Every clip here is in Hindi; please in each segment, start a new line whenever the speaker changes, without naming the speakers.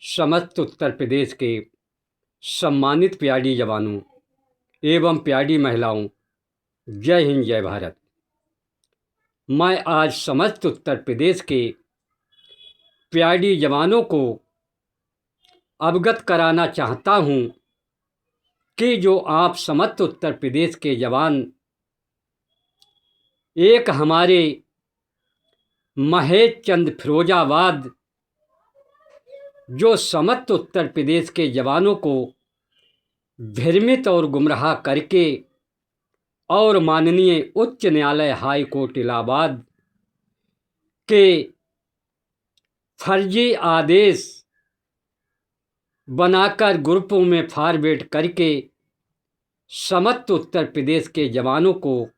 समस्त उत्तर प्रदेश के सम्मानित प्यारी जवानों एवं प्यारी महिलाओं, जय हिंद जय भारत। मैं आज समस्त उत्तर प्रदेश के प्यारी जवानों को अवगत कराना चाहता हूं कि जो आप समस्त उत्तर प्रदेश के जवान एक हमारे महेश चंद फिरोजाबाद जो समस्त उत्तर प्रदेश के जवानों को भ्रमित और गुमराह करके और माननीय उच्च न्यायालय हाई कोर्ट इलाहाबाद के फर्जी आदेश बनाकर ग्रुपों में फॉरवर्ड करके समस्त उत्तर प्रदेश के जवानों को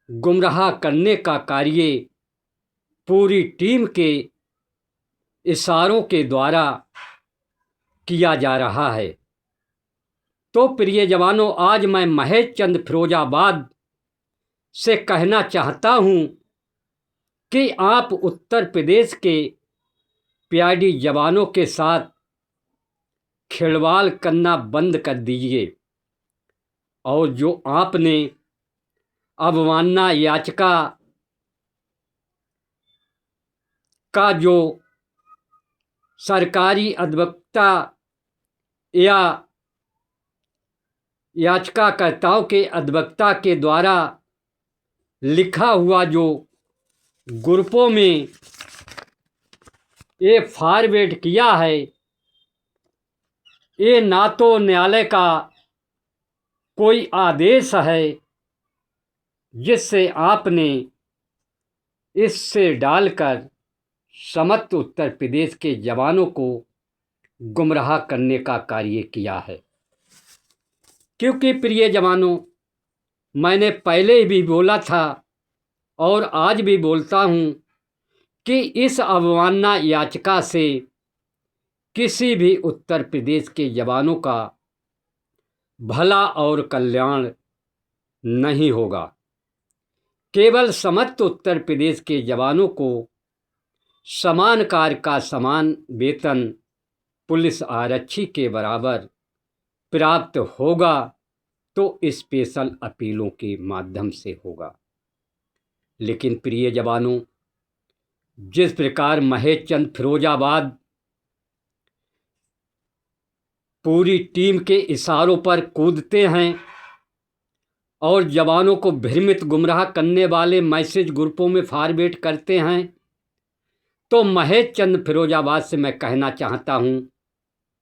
गुमराह करने का कार्य पूरी टीम के इशारों के द्वारा किया जा रहा है। तो प्रिय जवानों, आज मैं महेश चंद फिरोजाबाद से कहना चाहता हूं कि आप उत्तर प्रदेश के प्यारी जवानों के साथ खिलवाड़ करना बंद कर दीजिए और जो आपने अवमानना याचिका का जो सरकारी अधिवक्ता या याचिकाकर्ताओं के अधिवक्ता के द्वारा लिखा हुआ जो ग्रुपों में ये फॉरवर्ड किया है, ये ना तो न्यायालय का कोई आदेश है जिससे आपने इससे डालकर समस्त उत्तर प्रदेश के जवानों को गुमराह करने का कार्य किया है। क्योंकि प्रिय जवानों, मैंने पहले भी बोला था और आज भी बोलता हूं कि इस अवमानना याचिका से किसी भी उत्तर प्रदेश के जवानों का भला और कल्याण नहीं होगा। केवल समस्त उत्तर प्रदेश के जवानों को समान कार्य का समान वेतन पुलिस आरक्षी के बराबर प्राप्त होगा तो स्पेशल अपीलों के माध्यम से होगा। लेकिन प्रिय जवानों, जिस प्रकार महेश चंद फिरोजाबाद पूरी टीम के इशारों पर कूदते हैं और जवानों को भ्रमित गुमराह करने वाले मैसेज ग्रुपों में फॉरवर्ड करते हैं, तो महेश चंद फिरोजाबाद से मैं कहना चाहता हूं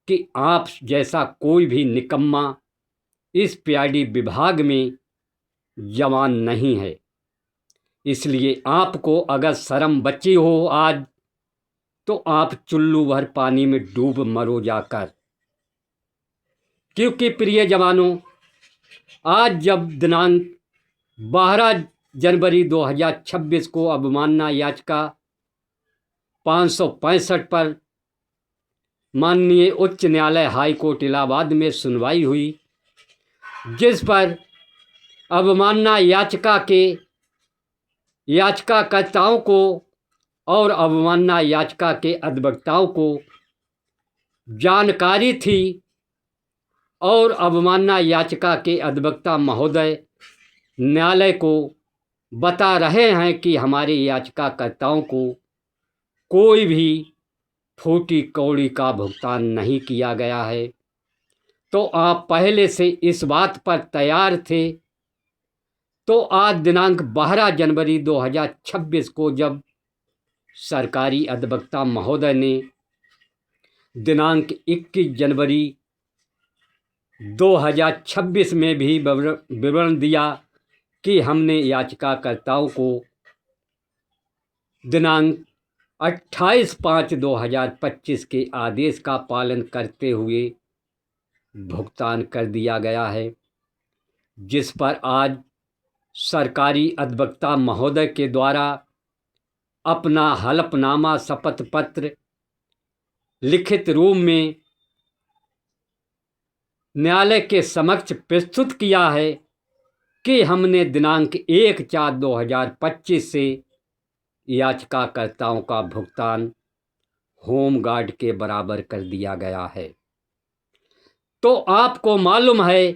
कि आप जैसा कोई भी निकम्मा इस पीआईडी विभाग में जवान नहीं है। इसलिए आपको अगर शर्म बची हो आज, तो आप चुल्लू भर पानी में डूब मरो जाकर। क्योंकि प्रिय जवानों, आज जब दिनांक 12 जनवरी 2026 को अवमानना याचिका 565 पर माननीय उच्च न्यायालय हाई कोर्ट इलाहाबाद में सुनवाई हुई, जिस पर अवमानना याचिका के याचिकाकर्ताओं को और अवमानना याचिका के अधिवक्ताओं को जानकारी थी और अवमानना याचिका के अधिवक्ता महोदय न्यायालय को बता रहे हैं कि हमारे याचिकाकर्ताओं को कोई भी फूटी कौड़ी का भुगतान नहीं किया गया है। तो आप पहले से इस बात पर तैयार थे। तो आज दिनांक 12 जनवरी 2026 को जब सरकारी अधिवक्ता महोदय ने दिनांक 21 जनवरी 2026 में भी विवरण दिया कि हमने याचिकाकर्ताओं को दिनांक 28/5/2025 के आदेश का पालन करते हुए भुगतान कर दिया गया है, जिस पर आज सरकारी अधिवक्ता महोदय के द्वारा अपना हलफनामा शपथ पत्र लिखित रूप में न्यायालय के समक्ष प्रस्तुत किया है कि हमने दिनांक 1/4/2025 से याचिकाकर्ताओं का भुगतान होम गार्ड के बराबर कर दिया गया है। तो आपको मालूम है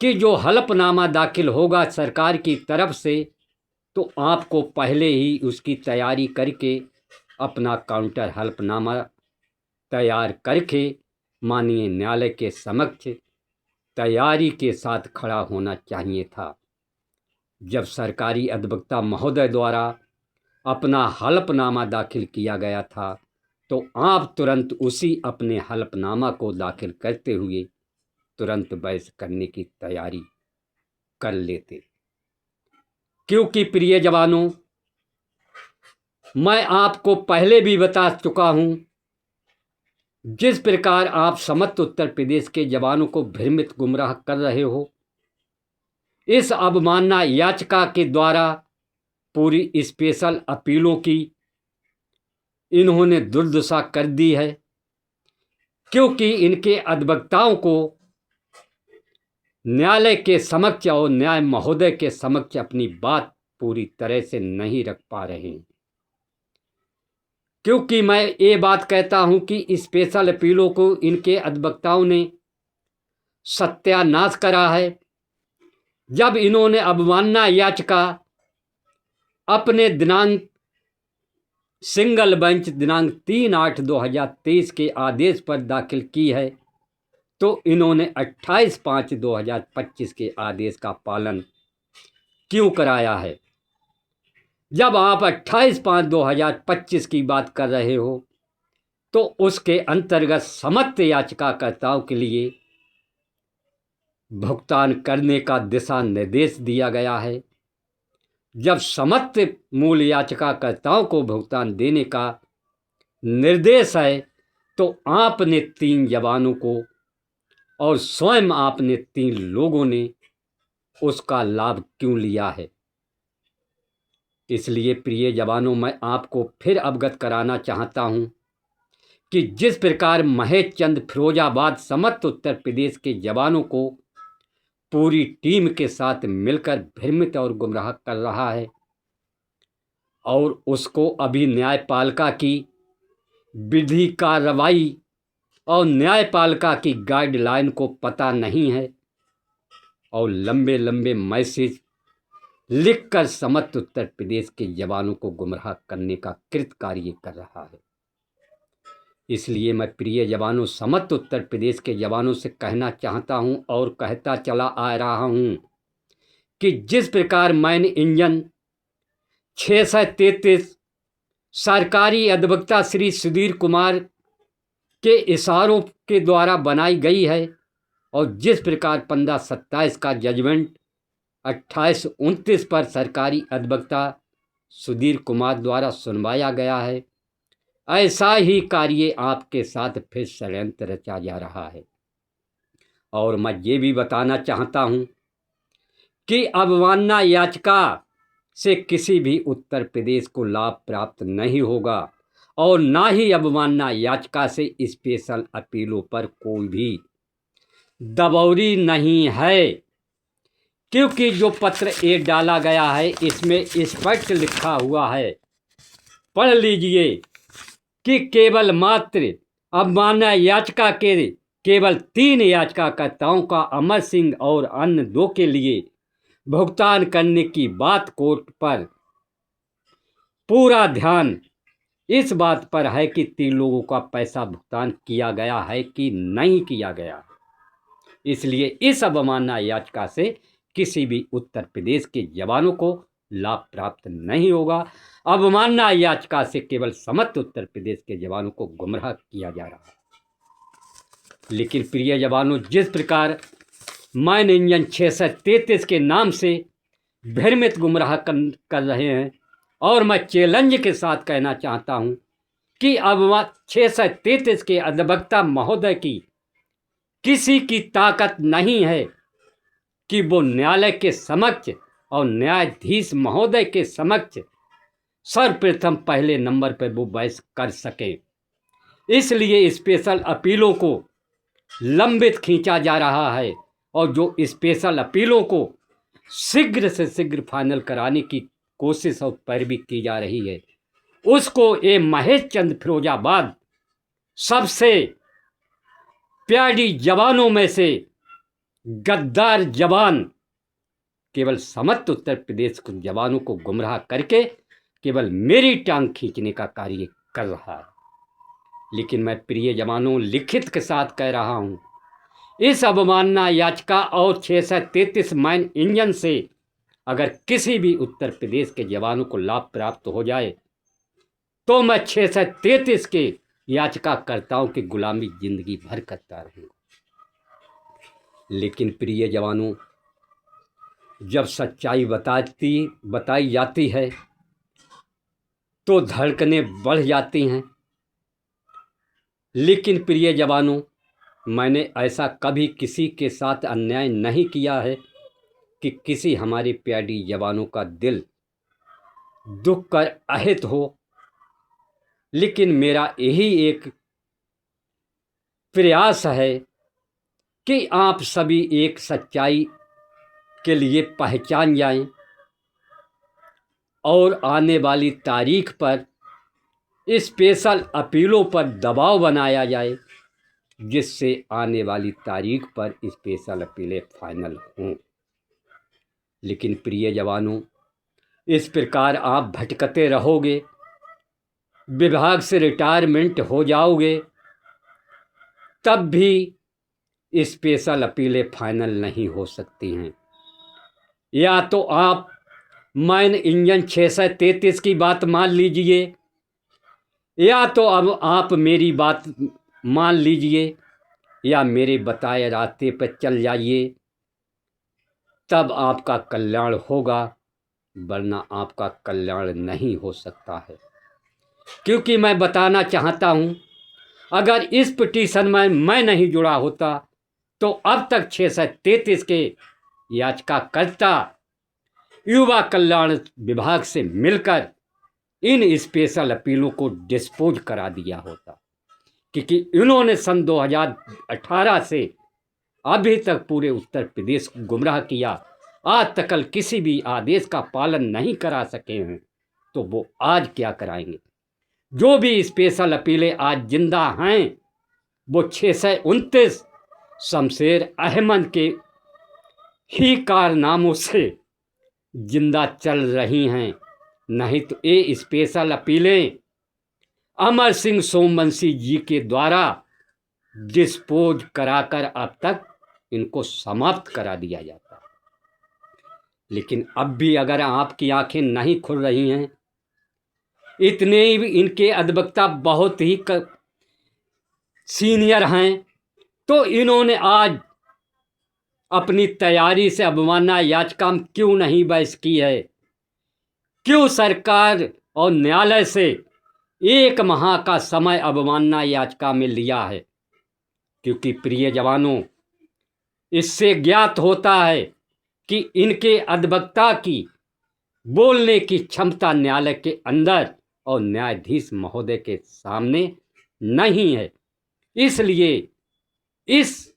कि जो हलफनामा दाखिल होगा सरकार की तरफ से, तो आपको पहले ही उसकी तैयारी करके अपना काउंटर हलफनामा तैयार करके माननीय न्यायालय के समक्ष तैयारी के साथ खड़ा होना चाहिए था। जब सरकारी अधिवक्ता महोदय द्वारा अपना हलफनामा दाखिल किया गया था, तो आप तुरंत उसी अपने हलफनामा को दाखिल करते हुए तुरंत बहस करने की तैयारी कर लेते। क्योंकि प्रिय जवानों, मैं आपको पहले भी बता चुका हूं, जिस प्रकार आप समस्त उत्तर प्रदेश के जवानों को भ्रमित गुमराह कर रहे हो, इस अवमानना याचिका के द्वारा पूरी स्पेशल अपीलों की इन्होंने दुर्दशा कर दी है। क्योंकि इनके अधिवक्ताओं को न्यायालय के समक्ष और न्याय महोदय के समक्ष अपनी बात पूरी तरह से नहीं रख पा रहे हैं। क्योंकि मैं ये बात कहता हूं कि स्पेशल अपीलों को इनके अधिवक्ताओं ने सत्यानाश करा है। जब इन्होंने अवमानना याचिका अपने दिनांक सिंगल बेंच दिनांक 3/8/2023 के आदेश पर दाखिल की है, तो इन्होंने 28/5/2025 के आदेश का पालन क्यों कराया है? जब आप 28/5/2025 की बात कर रहे हो, तो उसके अंतर्गत समस्त याचिकाकर्ताओं के लिए भुगतान करने का दिशा निर्देश दिया गया है। जब समस्त मूल याचिकाकर्ताओं को भुगतान देने का निर्देश है, तो आपने 3 जवानों को और स्वयं आपने 3 लोगों ने उसका लाभ क्यों लिया है? इसलिए प्रिय जवानों, मैं आपको फिर अवगत कराना चाहता हूं कि जिस प्रकार महेश चंद फिरोजाबाद समस्त उत्तर प्रदेश के जवानों को पूरी टीम के साथ मिलकर भ्रमित और गुमराह कर रहा है, और उसको अभी न्यायपालिका की विधि कार्रवाई और न्यायपालिका की गाइडलाइन को पता नहीं है, और लंबे लंबे मैसेज लिखकर समस्त उत्तर प्रदेश के जवानों को गुमराह करने का कृत कार्य कर रहा है। इसलिए मैं प्रिय जवानों, समस्त उत्तर प्रदेश के जवानों से कहना चाहता हूं और कहता चला आ रहा हूं कि जिस प्रकार मैन इंजन 633 सरकारी अधिवक्ता श्री सुधीर कुमार के इशारों के द्वारा बनाई गई है, और जिस प्रकार 15/27 का जजमेंट 28/29 पर सरकारी अधिवक्ता सुधीर कुमार द्वारा सुनवाया गया है, ऐसा ही कार्य आपके साथ फिर षड्यंत्र रचा जा रहा है। और मैं ये भी बताना चाहता हूं कि अवमानना याचिका से किसी भी उत्तर प्रदेश को लाभ प्राप्त नहीं होगा, और ना ही अवमानना याचिका से स्पेशल अपीलों पर कोई भी दबौरी नहीं है। क्योंकि जो पत्र ए डाला गया है, इसमें स्पष्ट लिखा हुआ है, पढ़ लीजिए, कि केवल मात्र अवमानना याचिका के केवल 3 याचिकाकर्ताओं का अमर सिंह और अन्य 2 के लिए भुगतान करने की बात कोर्ट पर पूरा ध्यान इस बात पर है कि 3 लोगों का पैसा भुगतान किया गया है कि नहीं किया गया। इसलिए इस अवमानना याचिका से किसी भी उत्तर प्रदेश के जवानों को लाभ प्राप्त नहीं होगा। अवमानना याचिका से केवल समस्त उत्तर प्रदेश के जवानों को गुमराह किया जा रहा है। लेकिन प्रिय जवानों, जिस प्रकार मैन इंजन 633 के नाम से भ्रमित गुमराह कर रहे हैं, और मैं चैलेंज के साथ कहना चाहता हूं कि अब 633 के अधिवक्ता महोदय की किसी की ताकत नहीं है कि वो न्यायालय के समक्ष और न्यायाधीश महोदय के समक्ष सर्वप्रथम पहले नंबर पर वो बहस कर सके। इसलिए स्पेशल अपीलों को लंबित खींचा जा रहा है, और जो स्पेशल अपीलों को शीघ्र से शीघ्र फाइनल कराने की कोशिश और पैरवी की जा रही है, उसको ये महेश चंद फिरोजाबाद सबसे प्यारी जवानों में से गद्दार जवान केवल समस्त उत्तर प्रदेश के जवानों को गुमराह करके केवल मेरी टांग खींचने का कार्य कर रहा है। लेकिन मैं प्रिय जवानों लिखित के साथ कह रहा हूं, इस अवमानना याचिका और 633 माइन इंजन से अगर किसी भी उत्तर प्रदेश के जवानों को लाभ प्राप्त हो जाए तो मैं 633 के याचिकाकर्ताओं की गुलामी जिंदगी भर करता रहूंगा। लेकिन प्रिय जवानों, जब सच्चाई बताई जाती है तो धड़कनें बढ़ जाती हैं। लेकिन प्रिय जवानों, मैंने ऐसा कभी किसी के साथ अन्याय नहीं किया है कि किसी हमारे प्यारी जवानों का दिल दुख कर अहित हो। लेकिन मेरा यही एक प्रयास है कि आप सभी एक सच्चाई के लिए पहचान जाएं और आने वाली तारीख पर स्पेशल अपीलों पर दबाव बनाया जाए, जिससे आने वाली तारीख पर स्पेशल अपीलें फाइनल हों। लेकिन प्रिय जवानों, इस प्रकार आप भटकते रहोगे, विभाग से रिटायरमेंट हो जाओगे, तब भी स्पेशल अपीलें फाइनल नहीं हो सकती हैं। या तो आप माइन इंजन 633 की बात मान लीजिए, या तो अब आप मेरी बात मान लीजिए, या मेरे बताए रास्ते पर चल जाइए, तब आपका कल्याण होगा, वरना आपका कल्याण नहीं हो सकता है। क्योंकि मैं बताना चाहता हूं, अगर इस पिटीशन में मैं नहीं जुड़ा होता तो अब तक 633 के याचिकाकर्ता युवा कल्याण विभाग से मिलकर इन स्पेशल अपीलों को डिस्पोज करा दिया होता। क्योंकि इन्होंने सन 2018 से अभी तक पूरे उत्तर प्रदेश को गुमराह किया, आज तक किसी भी आदेश का पालन नहीं करा सके हैं, तो वो आज क्या कराएंगे। जो भी स्पेशल अपीलें आज जिंदा हैं वो 629 शमशेर अहमद के ही कारनामों से जिंदा चल रही हैं। नहीं तो ये स्पेशल अपीलें अमर सिंह सोमवंशी जी के द्वारा डिस्पोज कराकर अब तक इनको समाप्त करा दिया जाता है। लेकिन अब भी अगर आपकी आंखें नहीं खुल रही हैं, इतने ही इनके अधिवक्ता बहुत ही सीनियर हैं, तो इन्होंने आज अपनी तैयारी से अवमानना याचिका में क्यों नहीं बहस की है? क्यों सरकार और न्यायालय से 1 माह का समय अवमानना याचिका में लिया है? क्योंकि प्रिय जवानों, इससे ज्ञात होता है कि इनके अधिवक्ता की बोलने की क्षमता न्यायालय के अंदर और न्यायाधीश महोदय के सामने नहीं है। इसलिए इस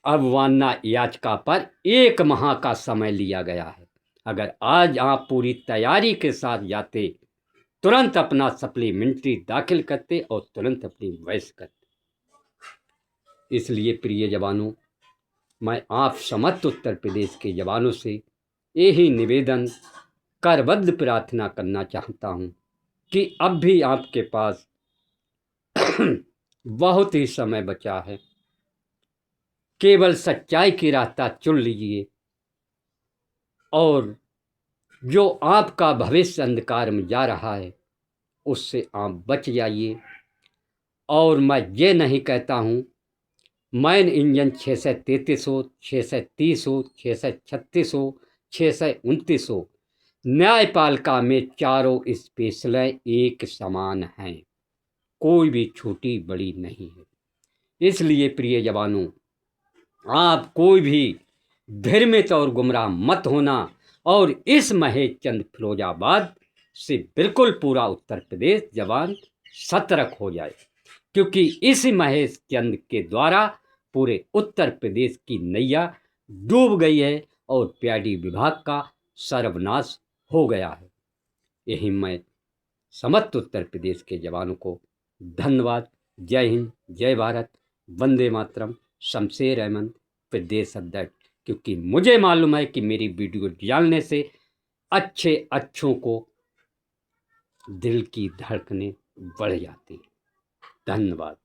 अवमानना याचिका पर 1 माह का समय लिया गया है। अगर आज आप पूरी तैयारी के साथ जाते, तुरंत अपना सप्लीमेंट्री दाखिल करते और तुरंत अपनी बहस करते। इसलिए प्रिय जवानों, मैं आप समस्त उत्तर प्रदेश के जवानों से यही निवेदन करबद्ध प्रार्थना करना चाहता हूं कि अब भी आपके पास बहुत ही समय बचा है। केवल सच्चाई की रास्ता चुन लीजिए और जो आपका भविष्य अंधकार में जा रहा है उससे आप बच जाइए। और मैं ये नहीं कहता हूँ माइन इंजन 633 हो, 630 हो, 636 हो, 629 हो, न्यायपालिका में चारों स्पेशलें एक समान हैं, कोई भी छोटी बड़ी नहीं है। इसलिए प्रिय जवानों, आप कोई भी भ्रमित और गुमराह मत होना और इस महेश चंद फिरोजाबाद से बिल्कुल पूरा उत्तर प्रदेश जवान सतर्क हो जाए, क्योंकि इस महेश चंद के द्वारा पूरे उत्तर प्रदेश की नैया डूब गई है और पीआईडी विभाग का सर्वनाश हो गया है। यही मैं समस्त उत्तर प्रदेश के जवानों को धन्यवाद। जय हिंद, जय भारत, वंदे मातरम। शमशेर अहमद, प्रदेश अध्यक्ष। क्योंकि मुझे मालूम है कि मेरी वीडियो डालने से अच्छों को दिल की धड़कनें बढ़ जाती हैं। धन्यवाद।